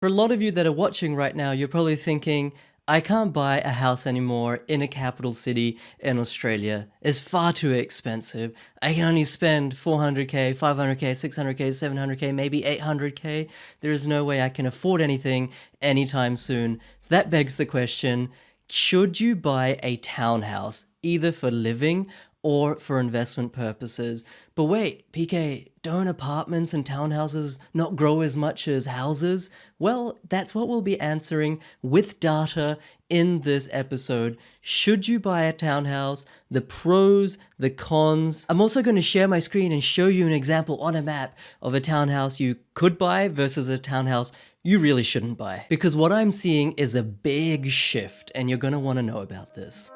For a lot of you that are watching right now, you're probably thinking, I can't buy a house anymore in a capital city in Australia. It's far too expensive. I can only spend 400k, 500k, 600k, 700k, maybe 800k. There is no way I can afford anything anytime soon. So that begs the question, should you buy a townhouse, either for living or for investment purposes? But wait, PK, don't apartments and townhouses not grow as much as houses? Well, that's what we'll be answering with data in this episode. Should you buy a townhouse? The pros, the cons. I'm also going to share my screen and show you an example on a map of a townhouse you could buy versus a townhouse you really shouldn't buy. Because what I'm seeing is a big shift, and you're going to want to know about this.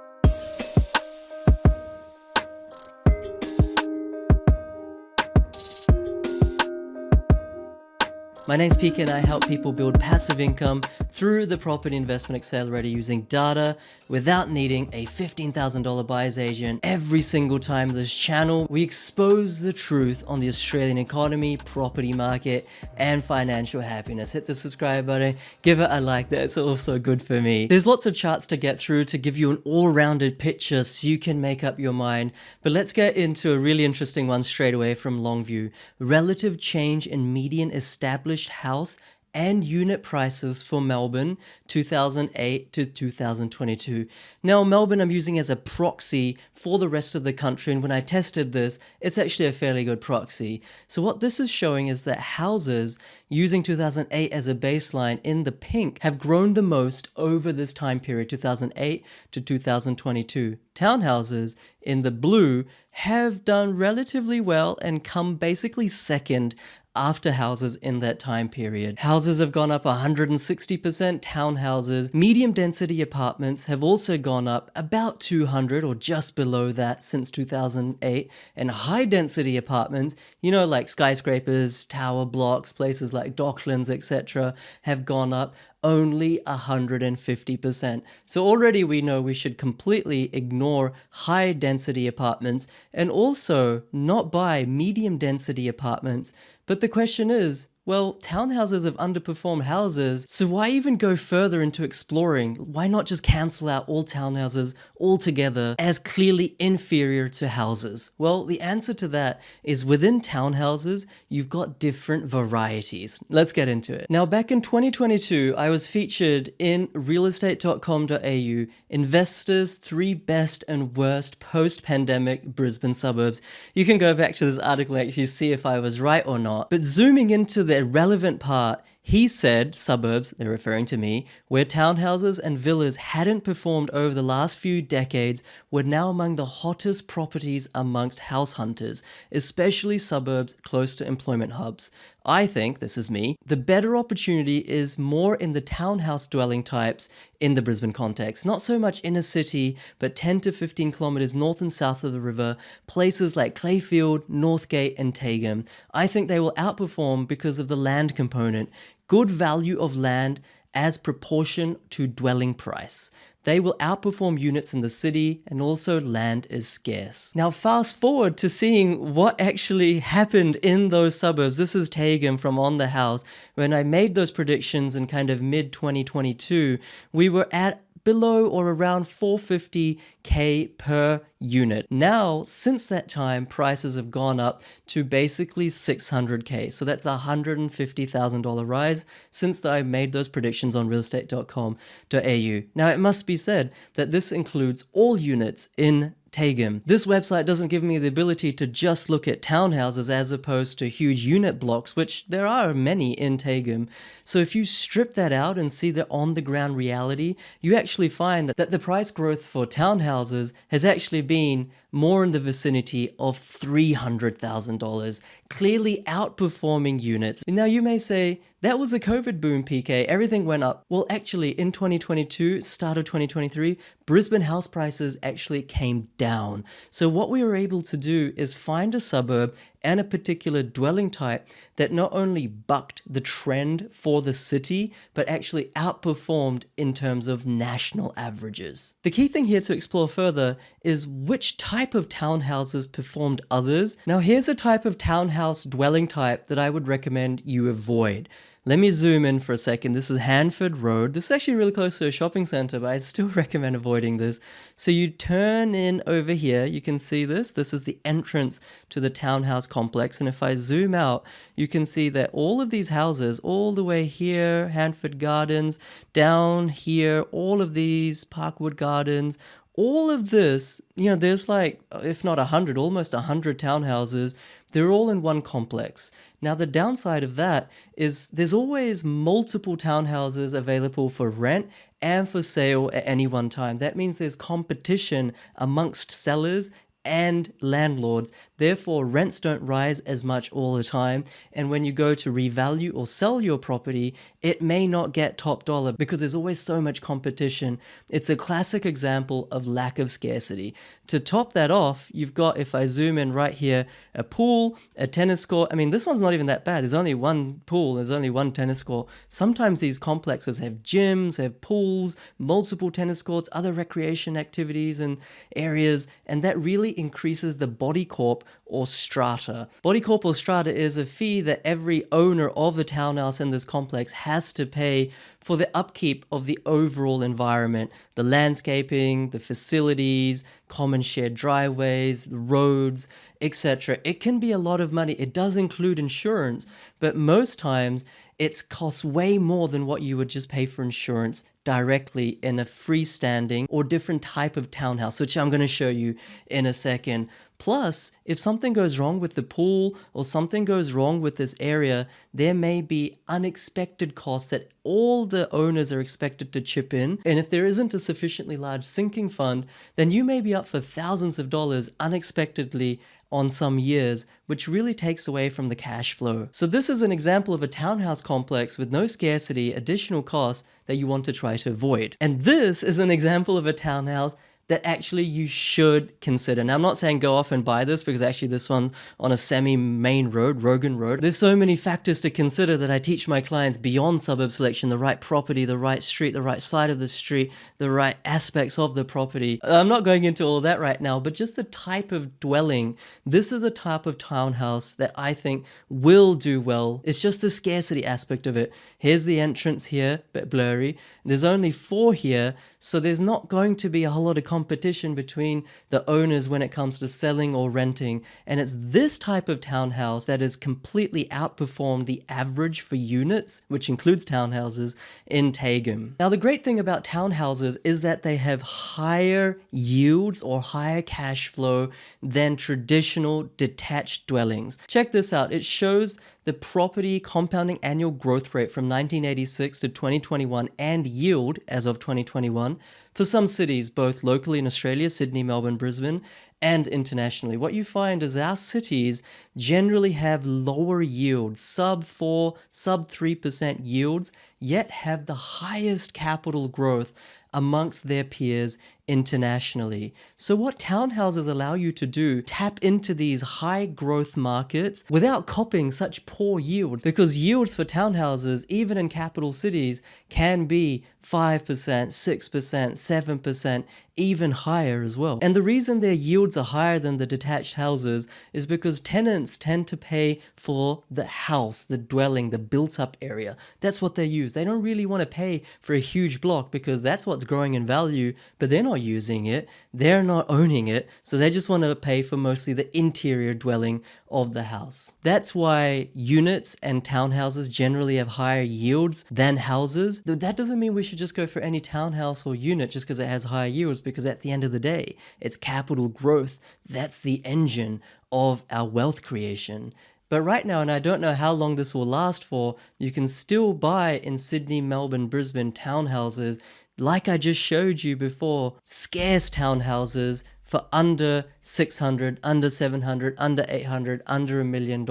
My name's PK and I help people build passive income through the Property Investment Accelerator using data without needing a $15,000 buyer's agent. Every single time this channel, we expose the truth on the Australian economy, property market, and financial happiness. Hit the subscribe button, give it a like, that's also good for me. There's lots of charts to get through to give you an all-rounded picture so you can make up your mind. But let's get into a really interesting one straight away from Longview. Relative change in median established house and unit prices for Melbourne 2008 to 2022. Now Melbourne I'm using as a proxy for the rest of the country, and when I tested this, it's actually a fairly good proxy. So what this is showing is that houses using 2008 as a baseline in the pink have grown the most over this time period, 2008 to 2022. Townhouses in the blue have done relatively well and come basically second after houses in that time period. Houses have gone up 160%, townhouses, medium density apartments have also gone up about 200 or just below that since 2008, and high density apartments, you know, like skyscrapers, tower blocks, places like Docklands, etc., have gone up only 150%. So already we know we should completely ignore high density apartments and also not buy medium density apartments. But the question is, well, townhouses have underperformed houses, so why even go further into exploring? Why not just cancel out all townhouses altogether as clearly inferior to houses? Well, the answer to that is within townhouses, you've got different varieties. Let's get into it. Now, back in 2022, I was featured in realestate.com.au, Investors' 3 Best and Worst Post-Pandemic Brisbane Suburbs. You can go back to this article and actually see if I was right or not. But zooming into the relevant part, he said suburbs, they're referring to me, where townhouses and villas hadn't performed over the last few decades were now among the hottest properties amongst house hunters, especially suburbs close to employment hubs. I think, this is me, the better opportunity is more in the townhouse dwelling types in the Brisbane context. Not so much inner city, but 10 to 15 kilometers north and south of the river, places like Clayfield, Northgate, and Tagum. I think they will outperform because of the land component. Good value of land as proportion to dwelling price. They will outperform units in the city, and also land is scarce. Now fast forward to seeing what actually happened in those suburbs. This is Tagum from On the House. When I made those predictions in kind of mid 2022, we were at below or around 450k per unit. Now, since that time, prices have gone up to basically 600k. So that's a $150,000 rise since I made those predictions on realestate.com.au. Now, it must be said that this includes all units in Tagum. This website doesn't give me the ability to just look at townhouses as opposed to huge unit blocks, which there are many in Tagum. So if you strip that out and see the on-the-ground reality, you actually find that the price growth for townhouses has actually been more in the vicinity of $300,000, clearly outperforming units. Now you may say, that was the COVID boom, PK, everything went up. Well, actually in 2022, start of 2023, Brisbane house prices actually came down. So what we were able to do is find a suburb and a particular dwelling type that not only bucked the trend for the city, but actually outperformed in terms of national averages. The key thing here to explore further is which type of townhouses performed others. Now here's a type of townhouse dwelling type that I would recommend you avoid. Let me zoom in for a second. This is Hanford Road. This is actually really close to a shopping center, but I still recommend avoiding this. So you turn in over here, you can see this. This is the entrance to the townhouse complex. And if I zoom out, you can see that all of these houses, all the way here, Hanford Gardens, down here, all of these Parkwood Gardens, all of this, there's like, if not 100, almost 100 townhouses. They're all in one complex. Now, the downside of that is there's always multiple townhouses available for rent and for sale at any one time. That means there's competition amongst sellers and landlords. Therefore, rents don't rise as much all the time. And when you go to revalue or sell your property, it may not get top dollar because there's always so much competition. It's a classic example of lack of scarcity. To top that off, you've got, if I zoom in right here, a pool, a tennis court. I mean, this one's not even that bad. There's only one pool, there's only one tennis court. Sometimes these complexes have gyms, have pools, multiple tennis courts, other recreation activities and areas, and that really increases the body corp or strata. Body corp or strata is a fee that every owner of a townhouse in this complex has to pay for the upkeep of the overall environment, the landscaping, the facilities, common shared driveways, the roads, etc. It can be a lot of money. It does include insurance, but most times it costs way more than what you would just pay for insurance directly in a freestanding or different type of townhouse, which I'm going to show you in a second. Plus, if something goes wrong with the pool or something goes wrong with this area, there may be unexpected costs that all the owners are expected to chip in. And if there isn't a sufficiently large sinking fund, then you may be up for thousands of dollars unexpectedly on some years, which really takes away from the cash flow. So this is an example of a townhouse complex with no scarcity, additional costs that you want to try to avoid. And this is an example of a townhouse that actually you should consider. Now, I'm not saying go off and buy this because actually this one's on a semi-main road, Rogan Road. There's so many factors to consider that I teach my clients beyond suburb selection, the right property, the right street, the right side of the street, the right aspects of the property. I'm not going into all that right now, but just the type of dwelling. This is a type of townhouse that I think will do well. It's just the scarcity aspect of it. Here's the entrance here, bit blurry. There's only 4 here, so there's not going to be a whole lot of competition between the owners when it comes to selling or renting. And it's this type of townhouse that has completely outperformed the average for units, which includes townhouses, in Tagum. Now, the great thing about townhouses is that they have higher yields or higher cash flow than traditional detached dwellings. Check this out. It shows the property compounding annual growth rate from 1986 to 2021 and yield as of 2021 for some cities, both locally in Australia, Sydney, Melbourne, Brisbane, and internationally. What you find is our cities generally have lower yields, sub 4, sub 3% yields, yet have the highest capital growth amongst their peers internationally. So what townhouses allow you to do, tap into these high growth markets without copying such poor yields, because yields for townhouses, even in capital cities, can be 5%, 6%, 7%, even higher as well. And the reason their yields are higher than the detached houses is because tenants tend to pay for the house, the dwelling, the built up area. That's what they use. They don't really want to pay for a huge block because that's what's growing in value, but they're not using it, they're not owning it, so they just want to pay for mostly the interior dwelling of the house. That's why units and townhouses generally have higher yields than houses. That doesn't mean we should just go for any townhouse or unit just because it has higher yields, because at the end of the day, it's capital growth. That's the engine of our wealth creation. But right now, and I don't know how long this will last for, you can still buy in Sydney, Melbourne, Brisbane townhouses, like I just showed you before, scarce townhouses for under 600, under 700, under 800, under $1 million,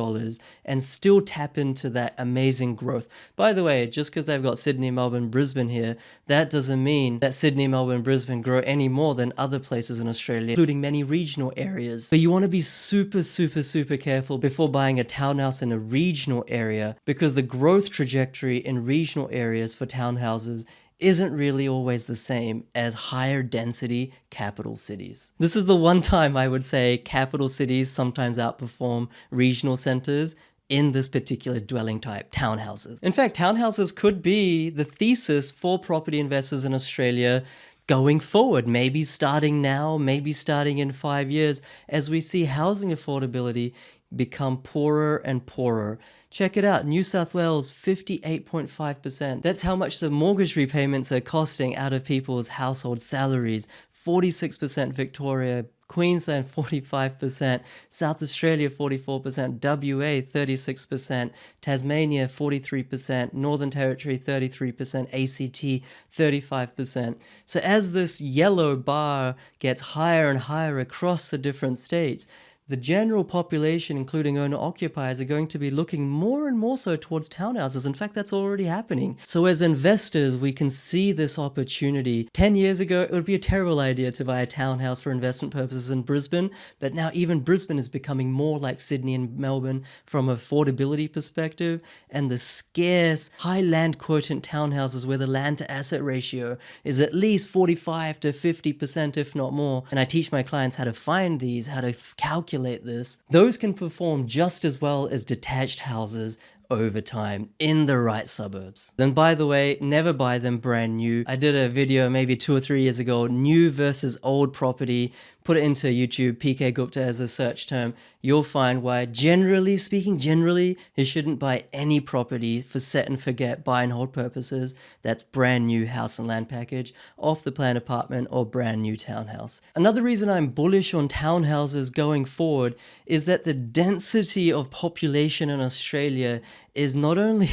and still tap into that amazing growth. By the way, just because they've got Sydney, Melbourne, Brisbane here, that doesn't mean that Sydney, Melbourne, Brisbane grow any more than other places in Australia, including many regional areas. But you want to be super, super, super careful before buying a townhouse in a regional area, because the growth trajectory in regional areas for townhouses isn't really always the same as higher density capital cities. This is the one time I would say capital cities sometimes outperform regional centers. in this particular dwelling type, townhouses. In fact, townhouses could be the thesis for property investors in Australia going forward, maybe starting now, maybe starting in 5 years, as we see housing affordability become poorer and poorer. Check it out, New South Wales, 58.5%. That's how much the mortgage repayments are costing out of people's household salaries. 46% Victoria, Queensland 45%, South Australia 44%, WA 36%, Tasmania 43%, Northern Territory 33%, ACT 35%. So as this yellow bar gets higher and higher across the different states, the general population, including owner-occupiers, are going to be looking more and more so towards townhouses. In fact, that's already happening. So as investors, we can see this opportunity. 10 years ago, it would be a terrible idea to buy a townhouse for investment purposes in Brisbane, but now even Brisbane is becoming more like Sydney and Melbourne from an affordability perspective, and the scarce, high land quotient townhouses where the land to asset ratio is at least 45 to 50%, if not more. And I teach my clients how to find these, how to calculate this. Those can perform just as well as detached houses over time in the right suburbs. And by the way, never buy them brand new. I did a video maybe 2 or 3 years ago, new versus old property. Put it into YouTube, PK Gupta as a search term. You'll find why, generally speaking, you shouldn't buy any property for set and forget, buy and hold purposes. That's brand new house and land package, off the plan apartment, or brand new townhouse. Another reason I'm bullish on townhouses going forward is that the density of population in Australia is not only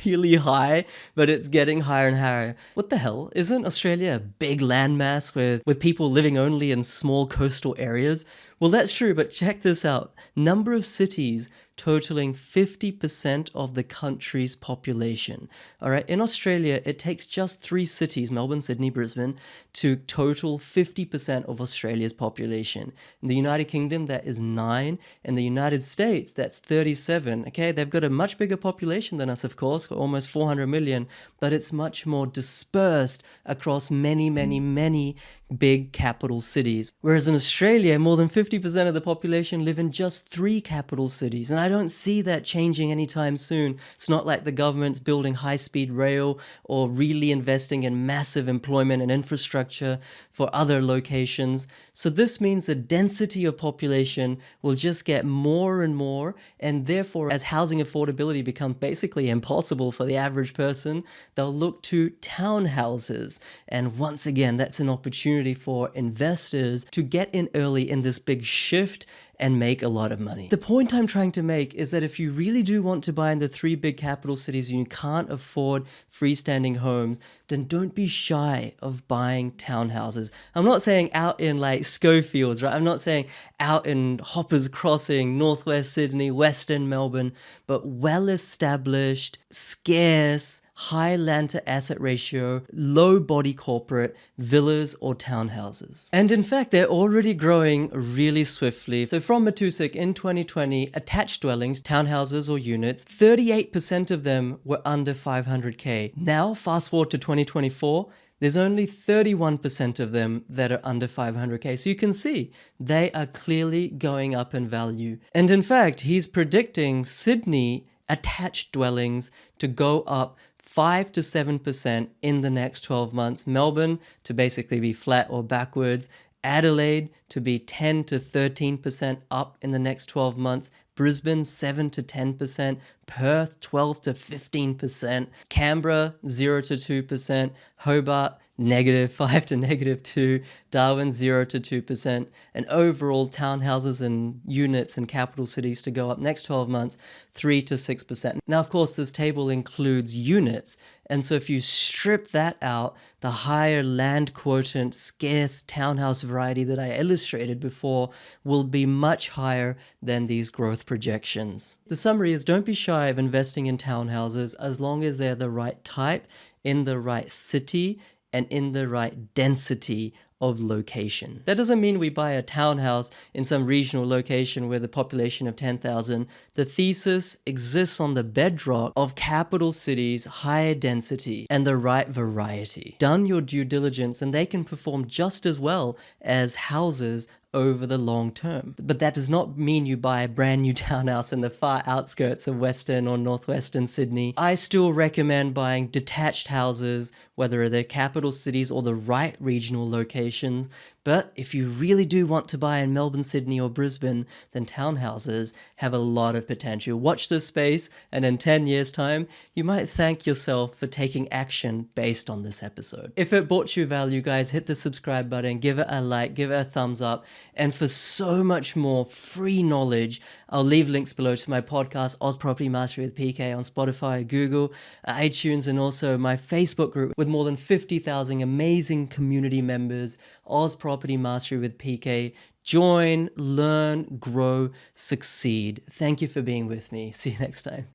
really high, but it's getting higher and higher. What the hell? Isn't Australia a big landmass with people living only in small coastal areas? Well, that's true, but check this out. Number of cities totaling 50% of the country's population. All right, in Australia, it takes just 3 cities, Melbourne, Sydney, Brisbane, to total 50% of Australia's population. In the United Kingdom, that is 9. In the United States, that's 37. Okay, they've got a much bigger population than us, of course, almost 400 million, but it's much more dispersed across many, many, many big capital cities. Whereas in Australia, more than 50% of the population live in just 3 capital cities. And I don't see that changing anytime soon. It's not like the government's building high-speed rail or really investing in massive employment and infrastructure for other locations. So this means the density of population will just get more and more. And therefore, as housing affordability becomes basically impossible for the average person, they'll look to townhouses. And once again, that's an opportunity for investors to get in early in this big shift and make a lot of money. The point I'm trying to make is that if you really do want to buy in the 3 big capital cities and you can't afford freestanding homes, then don't be shy of buying townhouses. I'm not saying out in like Schofields, right? I'm not saying out in Hoppers Crossing, Northwest Sydney, Western Melbourne, but well-established, scarce, high land to asset ratio, low body corporate villas or townhouses. And in fact, they're already growing really swiftly. So from Matusik in 2020, attached dwellings, townhouses or units, 38% of them were under 500K. Now, fast forward to 2024, there's only 31% of them that are under 500K. So you can see they are clearly going up in value. And in fact, he's predicting Sydney attached dwellings to go up 5 to 7% in the next 12 months. Melbourne to basically be flat or backwards. Adelaide to be 10 to 13% up in the next 12 months. Brisbane 7 to 10%. Perth 12 to 15%. Canberra 0 to 2%. Hobart -5 to -2, Darwin 0 to 2%, and overall townhouses and units in capital cities to go up next 12 months 3 to 6%. Now, of course, this table includes units, and so if you strip that out, the higher land quotient, scarce townhouse variety that I illustrated before will be much higher than these growth projections. The summary is don't be shy of investing in townhouses as long as they're the right type, in the right city, and in the right density of location. That doesn't mean we buy a townhouse in some regional location with a population of 10,000. The thesis exists on the bedrock of capital cities, higher density, and the right variety. Done your due diligence and they can perform just as well as houses over the long term. But that does not mean you buy a brand new townhouse in the far outskirts of Western or Northwestern Sydney. I still recommend buying detached houses, whether they're capital cities or the right regional locations. But if you really do want to buy in Melbourne, Sydney, or Brisbane, then townhouses have a lot of potential. Watch this space, and in 10 years' time, you might thank yourself for taking action based on this episode. If it brought you value, guys, hit the subscribe button, give it a like, give it a thumbs up. And for so much more free knowledge, I'll leave links below to my podcast, Oz Property Mastery with PK, on Spotify, Google, iTunes, and also my Facebook group with more than 50,000 amazing community members, Oz Property Mastery with PK. Join, learn, grow, succeed. Thank you for being with me. See you next time.